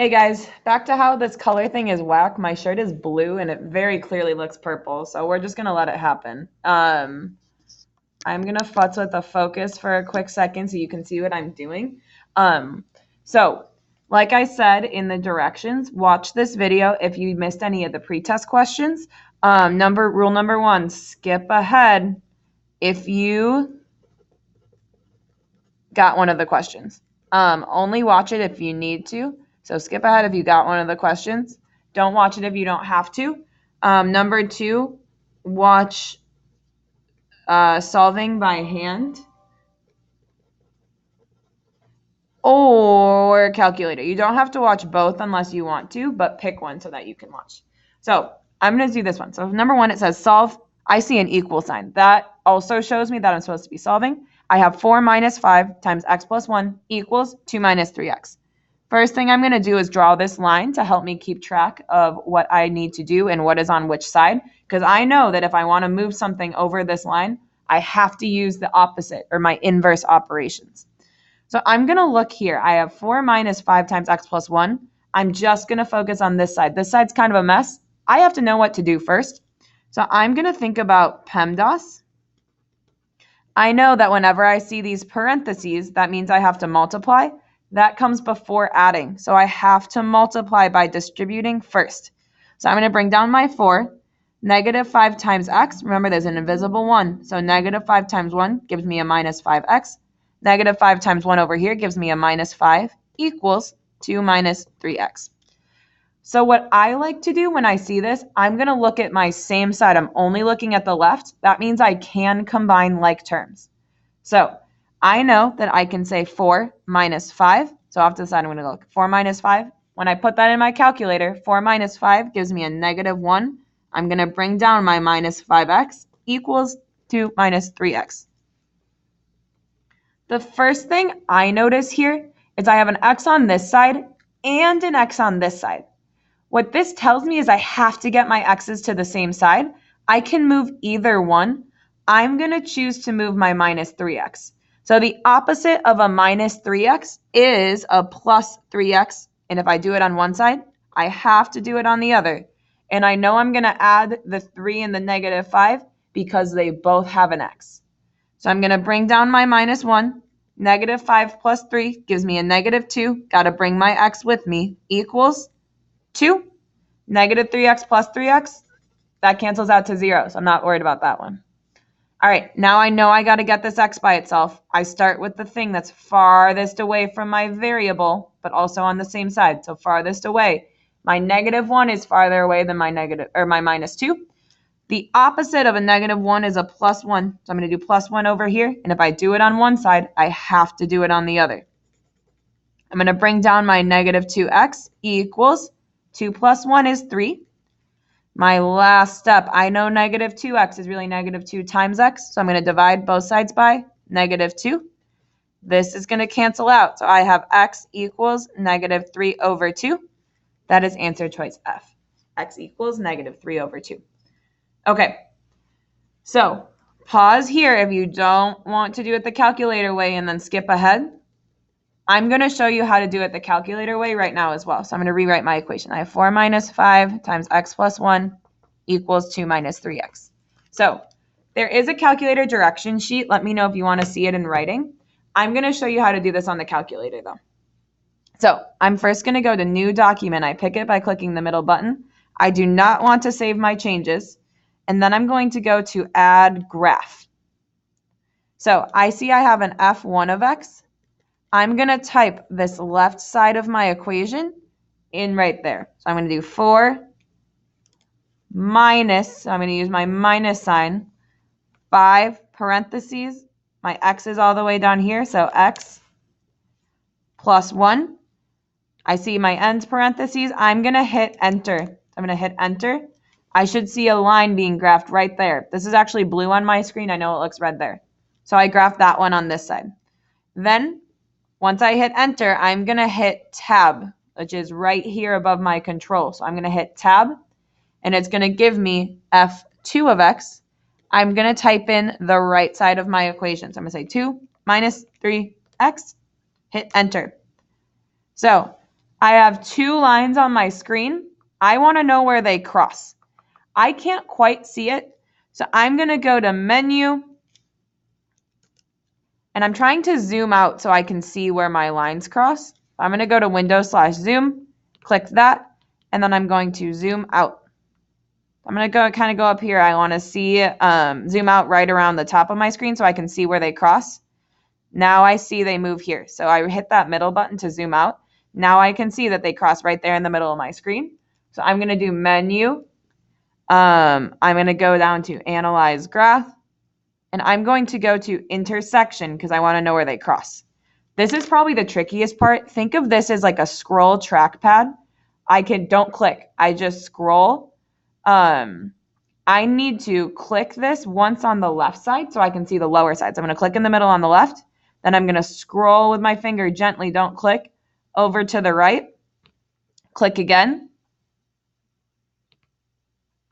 Hey guys, back to how this color thing is whack. My shirt is blue and it very clearly looks purple, so we're just gonna let it happen. I'm gonna futz with the focus for a quick second so you can see what I'm doing. So like I said in the directions, watch this video if you missed any of the pretest questions. Rule number 1, skip ahead if you got one of the questions. Only watch it if you need to. So skip ahead if you got one of the questions. Don't watch it if you don't have to. Number 2, watch solving by hand or calculator. You don't have to watch both unless you want to, but pick one so that you can watch. So I'm going to do this one. So number 1, it says solve. I see an equal sign. That also shows me that I'm supposed to be solving. I have 4 minus 5 times x plus 1 equals 2 minus 3x. First thing I'm going to do is draw this line to help me keep track of what I need to do and what is on which side, because I know that if I want to move something over this line, I have to use the opposite or my inverse operations. So I'm going to look here. I have 4 minus 5 times x plus 1. I'm just going to focus on this side. This side's kind of a mess. I have to know what to do first. So I'm going to think about PEMDAS. I know that whenever I see these parentheses, that means I have to multiply. That comes before adding. So I have to multiply by distributing first. So I'm going to bring down my 4. Negative 5 times x. Remember, there's an invisible 1. So negative 5 times 1 gives me a minus 5x. Negative 5 times 1 over here gives me a minus 5 equals 2 minus 3x. So what I like to do when I see this, I'm going to look at my same side. I'm only looking at the left. That means I can combine like terms. So I know that I can say 4 minus 5. So off to the side, I'm going to look 4 minus 5. When I put that in my calculator, 4 minus 5 gives me a negative 1. I'm going to bring down my minus 5x equals 2 minus 3x. The first thing I notice here is I have an x on this side and an x on this side. What this tells me is I have to get my x's to the same side. I can move either one. I'm going to choose to move my minus 3x. So the opposite of a minus 3x is a plus 3x. And if I do it on one side, I have to do it on the other. And I know I'm going to add the 3 and the negative 5 because they both have an x. So I'm going to bring down my minus 1. Negative 5 plus 3 gives me a negative 2. Got to bring my x with me. Equals 2. Negative 3x plus 3x, that cancels out to 0, so I'm not worried about that one. All right, now I know I got to get this x by itself. I start with the thing that's farthest away from my variable, but also on the same side, so farthest away. My negative 1 is farther away than my minus 2. The opposite of a negative 1 is a plus 1, so I'm going to do plus 1 over here, and if I do it on one side, I have to do it on the other. I'm going to bring down my negative 2x equals 2 plus 1 is 3. My last step, I know negative 2x is really negative 2 times x, so I'm going to divide both sides by negative 2. This is going to cancel out, so I have x equals negative 3 over 2. That is answer choice F. X equals negative 3 over 2. Okay, so pause here if you don't want to do it the calculator way and then skip ahead. I'm going to show you how to do it the calculator way right now as well. So I'm going to rewrite my equation. I have 4 minus 5 times x plus 1 equals 2 minus 3x. So there is a calculator direction sheet. Let me know if you want to see it in writing. I'm going to show you how to do this on the calculator though. So I'm first going to go to New Document. I pick it by clicking the middle button. I do not want to save my changes. And then I'm going to go to Add Graph. So I see I have an f1 of x. I'm going to type this left side of my equation in right there. So I'm going to do 4 minus, I'm going to use my minus sign, 5 parentheses. My x is all the way down here, so x plus 1. I see my ends parentheses. I'm going to hit enter. I'm going to hit enter. I should see a line being graphed right there. This is actually blue on my screen. I know it looks red there. So I graphed that one on this side. Then once I hit enter, I'm going to hit tab, which is right here above my control. So I'm going to hit tab, and it's going to give me f2 of x. I'm going to type in the right side of my equation. So I'm going to say 2 minus 3x, hit enter. So I have two lines on my screen. I want to know where they cross. I can't quite see it, so I'm going to go to Menu, and I'm trying to zoom out so I can see where my lines cross. I'm going to go to Windows/Zoom, click that, and then I'm going to zoom out. I'm going to kind of go up here. I want to see, zoom out right around the top of my screen so I can see where they cross. Now I see they move here. So I hit that middle button to zoom out. Now I can see that they cross right there in the middle of my screen. So I'm going to do Menu. I'm going to go down to Analyze Graph. And I'm going to go to Intersection because I want to know where they cross. This is probably the trickiest part. Think of this as like a scroll trackpad. Don't click. I just scroll. I need to click this once on the left side so I can see the lower side. So I'm going to click in the middle on the left. Then I'm going to scroll with my finger gently, don't click, over to the right. Click again.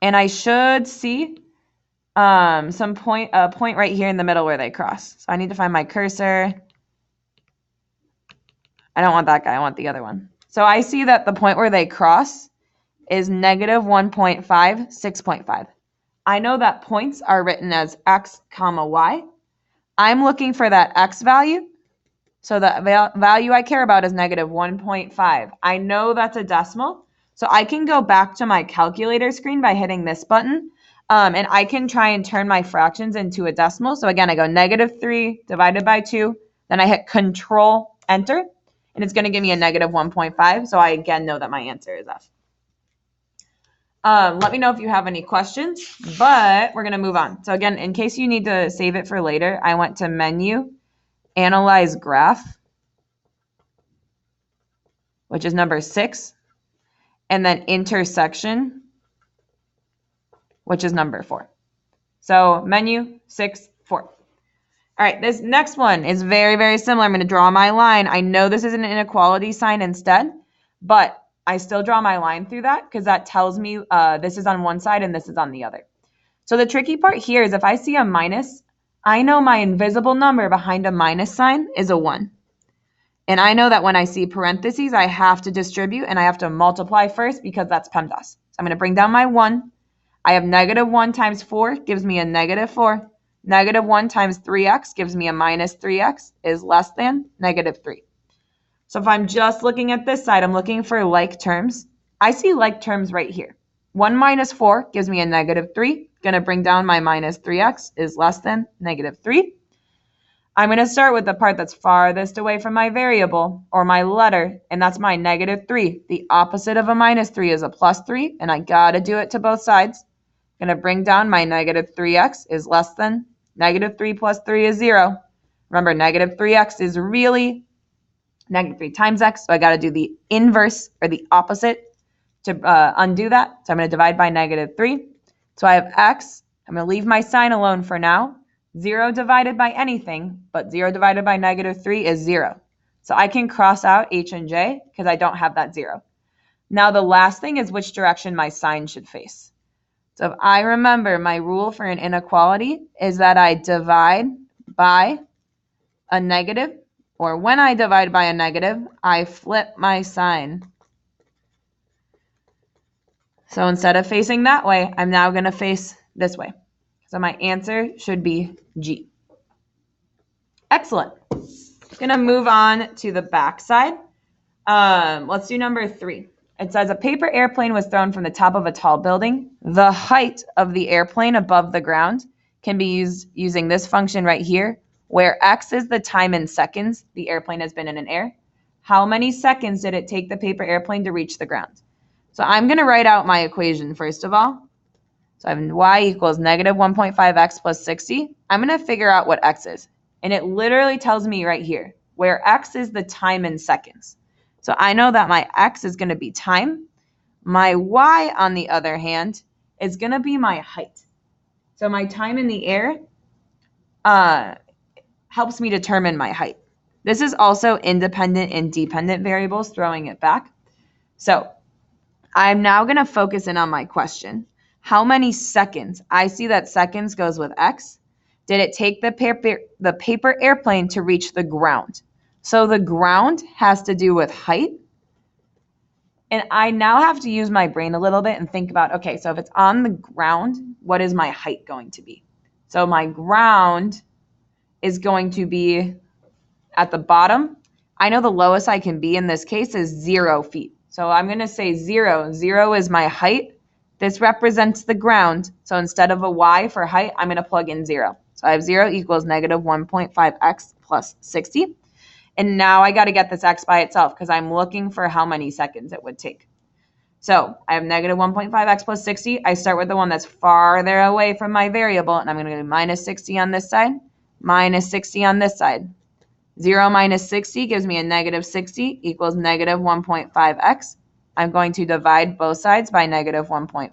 And I should see a point right here in the middle where they cross. So I need to find my cursor. I don't want that guy. I want the other one. So I see that the point where they cross is -1.5, 6.5. I know that points are written as x, y. I'm looking for that x value. So the value I care about is -1.5. I know that's a decimal. So I can go back to my calculator screen by hitting this button. And I can try and turn my fractions into a decimal. So again, I go -3 divided by 2. Then I hit Control Enter. And it's going to give me a -1.5. So I again know that my answer is F. Let me know if you have any questions, but we're going to move on. So again, in case you need to save it for later, I went to Menu, Analyze Graph, which is number 6, and then Intersection, which is number 4. So Menu, 6, 4. All right, this next one is very, very similar. I'm going to draw my line. I know this is an inequality sign instead, but I still draw my line through that because that tells me this is on one side and this is on the other. So the tricky part here is if I see a minus, I know my invisible number behind a minus sign is a 1. And I know that when I see parentheses, I have to distribute and I have to multiply first because that's PEMDAS. So I'm going to bring down my 1. I have -1 times 4 gives me a -4. -1 times 3x gives me a -3x is less than -3. So if I'm just looking at this side, I'm looking for like terms. I see like terms right here. 1 minus 4 gives me a -3. Going to bring down my -3x is less than -3. I'm going to start with the part that's farthest away from my variable or my letter, and that's my -3. The opposite of a -3 is a +3, and I got to do it to both sides. Going to bring down my -3x is less than -3 plus 3 is 0. Remember, -3x is really -3 times x, so I got to do the inverse or the opposite to undo that. So I'm going to divide by -3. So I have x. I'm going to leave my sign alone for now. 0 divided by anything, but 0 divided by -3 is 0. So I can cross out h and j because I don't have that 0. Now the last thing is which direction my sign should face. So if I remember, my rule for an inequality is that I divide by a negative, or when I divide by a negative, I flip my sign. So instead of facing that way, I'm now going to face this way. So my answer should be G. Excellent. Going to move on to the back side. Let's do number 3. It says a paper airplane was thrown from the top of a tall building. The height of the airplane above the ground can be used using this function right here, where x is the time in seconds the airplane has been in air. How many seconds did it take the paper airplane to reach the ground? So I'm going to write out my equation first of all. So I have y equals -1.5x plus 60. I'm going to figure out what x is. And it literally tells me right here, where x is the time in seconds. So I know that my x is going to be time. My y, on the other hand, is going to be my height. So my time in the air helps me determine my height. This is also independent and dependent variables, throwing it back. So I'm now going to focus in on my question. How many seconds? I see that seconds goes with x. Did it take the paper airplane to reach the ground? So the ground has to do with height. And I now have to use my brain a little bit and think about, okay, so if it's on the ground, what is my height going to be? So my ground is going to be at the bottom. I know the lowest I can be in this case is 0 feet. So I'm going to say 0. 0 is my height. This represents the ground. So instead of a y for height, I'm going to plug in 0. So I have 0 equals negative 1.5x plus 60. And now I got to get this x by itself because I'm looking for how many seconds it would take. So I have negative 1.5x plus 60. I start with the one that's farther away from my variable, and I'm going to do minus 60 on this side, minus 60 on this side. 0 minus 60 gives me a negative 60 equals negative 1.5x. I'm going to divide both sides by negative 1.5.